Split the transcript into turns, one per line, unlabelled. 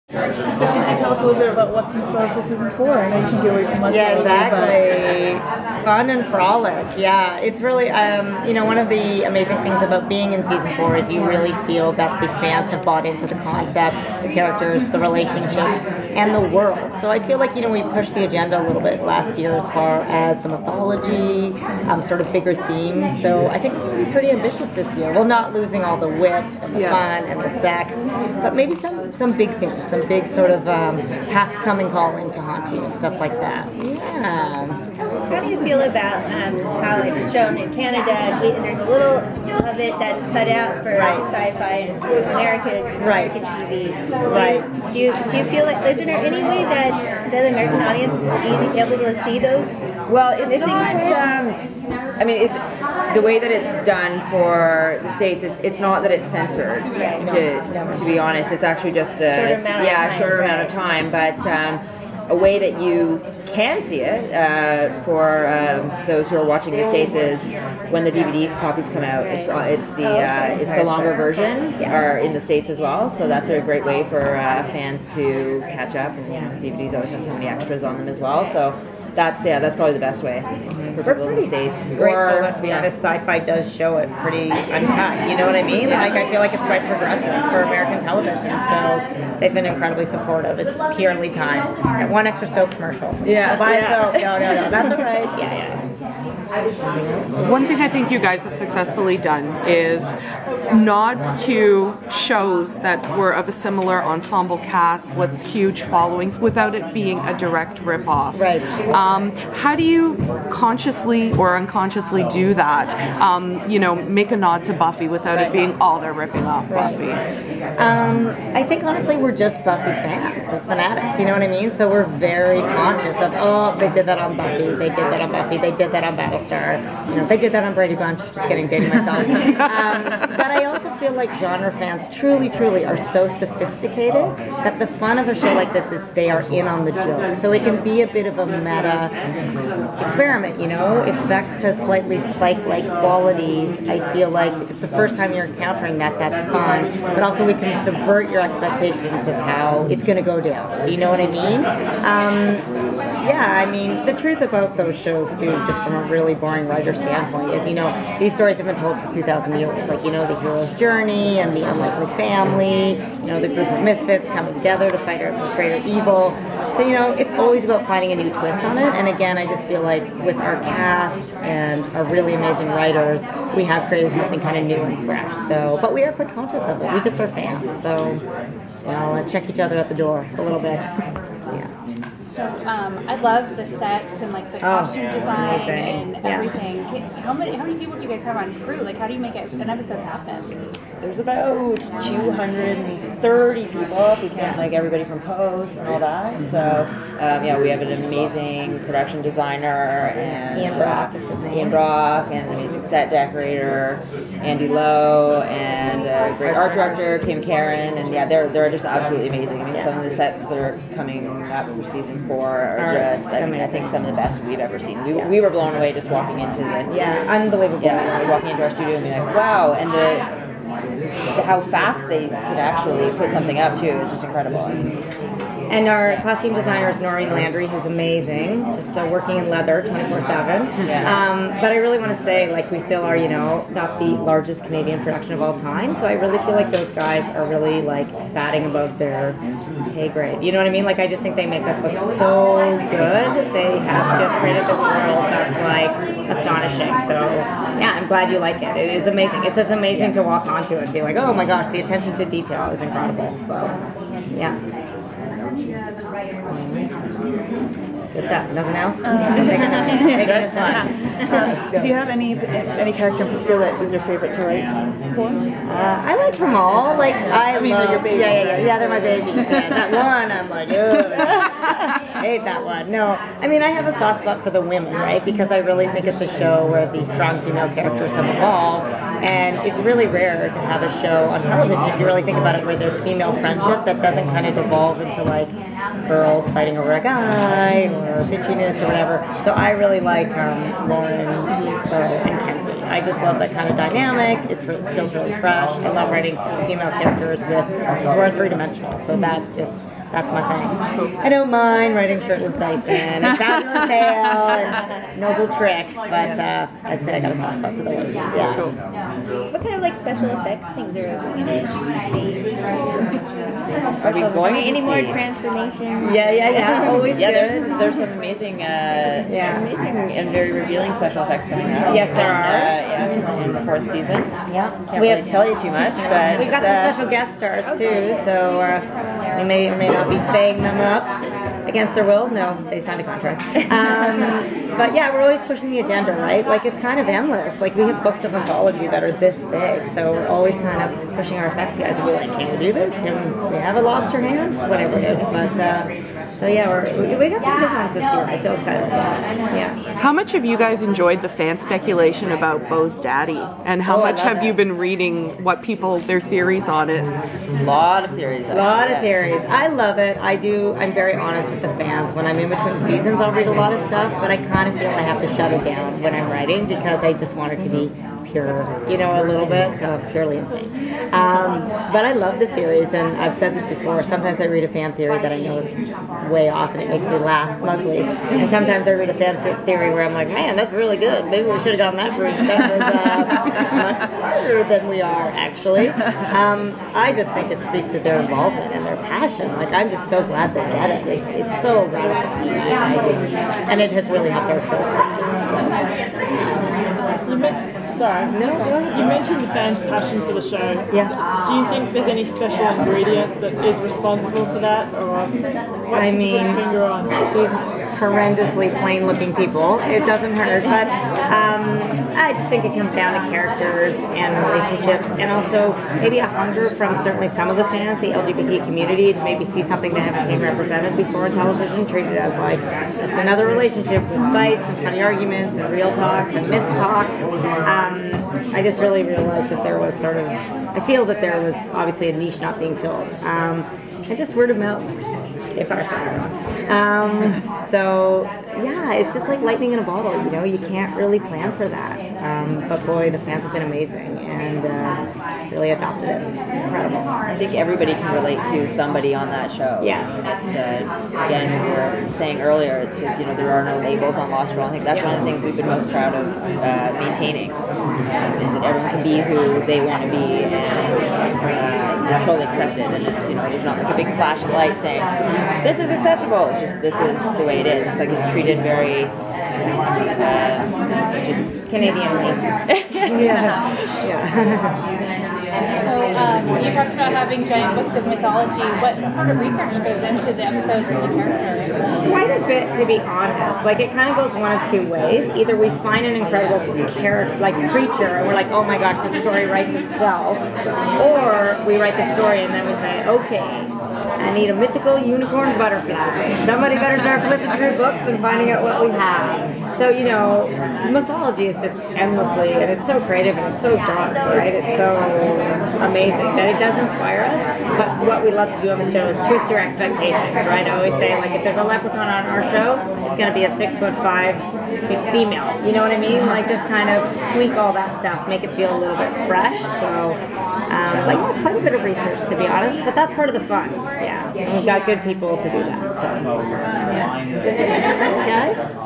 So can you tell us a little bit about what's in store for season 4? I know you can give away too much.
Yeah, exactly. Fun and frolic. Yeah, it's really, you know, one of the amazing things about being in season 4 is you really feel that the fans have bought into the concept, the characters, the relationships, and the world. So I feel like, you know, we pushed the agenda a little bit last year as far as the mythology, sort of bigger themes. So I think we're pretty ambitious this year. Well, not losing all the wit and the fun and the sex, but maybe some big themes, some big sort of past coming calling to haunt you and stuff like that. Yeah.
How do you feel about how it's shown in Canada? There's a little of it that's cut out for sci-fi and American TV.
Right.
Do you feel like, is there any way that the American audience will be able to see those?
Well, it's not. I mean, the way that it's done for the States, it's not that it's censored. To be honest, it's actually just a shorter amount of time, but a way that you can see it for those who are watching the States is when the DVD copies come out. It's the longer version are in the States as well, so that's a great way for fans to catch up. And DVDs always have so many extras on them as well, so. That's probably the best way for people in the States.
Grateful that, to be honest, sci-fi does show it pretty uncut. You know what I mean? Like, I feel like it's quite progressive for American television. So they've been incredibly supportive. It's purely time. That one extra soap commercial.
Yeah.
Buy soap. No, that's all right. Yeah.
One thing I think you guys have successfully done is nods to shows that were of a similar ensemble cast with huge followings without it being a direct rip-off.
Right.
How do you consciously or unconsciously do that? You know, make a nod to Buffy without it being all they're ripping off Buffy.
I think honestly we're just Buffy fans and fanatics, you know what I mean? So we're very conscious of, oh, they did that on Buffy, they did that on Buffy, they did that on Battlestar, you know, they did that on Brady Bunch, just kidding, dating myself. But I also feel like genre fans truly are so sophisticated that the fun of a show like this is they are in on the joke. So it can be a bit of a meta experiment, you know? If Vex has slightly spike-like qualities, I feel like if it's the first time you're encountering that, that's fun. But also we can subvert your expectations of how it's going to go down. Do you know what I mean? Yeah, I mean, the truth about those shows, too, just from a really boring writer standpoint, is, you know, these stories have been told for 2,000 years. Like, you know, the hero's journey and the unlikely family, you know, the group of misfits coming together to fight greater evil. So, you know, it's always about finding a new twist on it. And again, I just feel like with our cast and our really amazing writers, we have created something kind of new and fresh. So, but we are quite conscious of it. We just are fans. So, you know, check each other at the door a little bit. Yeah.
I love the sets and like the costume design and everything. How many people do you guys have on crew? Like, how do you make an episode happen?
There's about 230 people if we count like everybody from post and all that. So we have an amazing production designer and
Ian Brock is his name.
Ian Brock, and an amazing set decorator, Andy Lowe, and a great art director, Kim Karen, and they're just absolutely amazing. I mean, some of the sets that are coming up for season 4 are just, I think some of the best we've ever seen. We were blown away just walking into
unbelievable.
Walking into our studio and being like, wow, and how fast they could actually put something up too is just incredible.
And our costume designer is Noreen Landry, who's amazing, just working in leather 24/7. Yeah. But I really want to say, like, we still are, you know, not the largest Canadian production of all time. So I really feel like those guys are really like batting above their pay grade. You know what I mean? Like, I just think they make us look so good. They have just created this world that's like astonishing. So yeah, I'm glad you like it. It is amazing. It's as amazing to walk onto it and be like, oh my gosh, the attention to detail is incredible. So yeah. Good stuff. Nothing else? Take this one.
Do you have any character in particular that was your favorite to write for?
I like them all. Like, I mean,
they're your babies.
Yeah, they're my babies. Yeah, that one, I'm like, ugh. Hate that one. No, I mean, I have a soft spot for the women, right? Because I really think it's a show where the strong female characters have evolved, and it's really rare to have a show on television, if you really think about it, where there's female friendship that doesn't kind of devolve into like girls fighting over a guy or bitchiness or whatever. So I really like Lauren, and Kenzie. I just love that kind of dynamic. It feels really fresh. I love writing female characters who are three-dimensional. So that's just That's my thing. I don't mind writing Shirtless Dyson and Fabulous Hale and Noble Trick, but I'd say I got a soft spot for the ladies. Yeah.
Cool. What kind of like special effects things are we gonna see?
Are we going to
any
see
more transformation?
Yeah. Always
yeah,
good.
there's some amazing, and very revealing special effects coming out.
Yes, there are.
In the 4th season.
Yeah.
Can't really tell you too much, but
We've got some special guest stars too, so we may or may not be faying them up against their will. No, they signed a contract. But yeah, we're always pushing the agenda, right? Like it's kind of endless. Like we have books of mythology that are this big, so we're always kind of pushing our effects guys to be like, can we do this? Can we have a lobster hand? Whatever it is. But so yeah, we got some good ones this year. I feel excited about it. Yeah.
How much have you guys enjoyed the fan speculation about Beau's daddy? And how much have you been reading their theories on it?
a lot of theories.
A lot of theories. I love it. I do. I'm very honest with the fans. When I'm in between seasons, I'll read a lot of stuff, but I kind of feel I have to shut it down when I'm writing because I just want it to be pure, a little bit, purely insane. But I love the theories, and I've said this before. Sometimes I read a fan theory that I know is way off, and it makes me laugh smugly. And sometimes I read a fan theory where I'm like, man, that's really good. Maybe we should have gotten that route. That was much smarter than we are, actually. I just think it speaks to their involvement and their passion. Like, I'm just so glad they get it. It's so gratifying. And it has really helped our show.
Sorry.
No, go ahead.
You mentioned the fans' passion for the show.
Yeah.
Do you think there's any special ingredient that is responsible for that, or what
I
can you put a
mean,
finger on?
these horrendously plain-looking people. It doesn't hurt, but I just think it comes down to characters and relationships, and also maybe a hunger from certainly some of the fans, the LGBT community, to maybe see something they haven't seen represented before in television, treated as like just another relationship with fights and funny arguments and real talks and mistalks. I just really realized that there was I feel that there was obviously a niche not being filled. And just word of mouth. If I start. So yeah, it's just like lightning in a bottle, you can't really plan for that. But boy, the fans have been amazing and really adopted it. It's incredible.
I think everybody can relate to somebody on that show.
Yes.
It's, again, we were saying earlier, it's there are no labels on Lost Girl. I think that's one of the things we've been most proud of maintaining, is that everyone can be who they want to be, and it's totally accepted. And it's there's not like a big flash of light saying this is acceptable. It's just this is the way it is. It's like it's treated very just
Canadianly.
So you talked about having giant books of mythology. What sort of research goes into the episodes and the characters?
Quite a bit, to be honest. Like, it kind of goes one of two ways. Either we find an incredible creature, and we're like, oh my gosh, this story writes itself. Or we write the story, and then we say, okay, I need a mythical unicorn butterfly. Somebody better start flipping through books and finding out what we have. So, mythology is just endlessly, and it's so creative and it's so dark, right? It's so amazing that it does inspire us. But what we love to do on the show is truth to your expectations, right? I always say, like, if there's a leprechaun on our show, it's going to be a 6'5" female. You know what I mean? Like, just kind of tweak all that stuff, make it feel a little bit fresh. So, quite a bit of research, to be honest, but that's part of the fun. Yeah, and we've got good people to do that. So, yeah. Thanks, guys.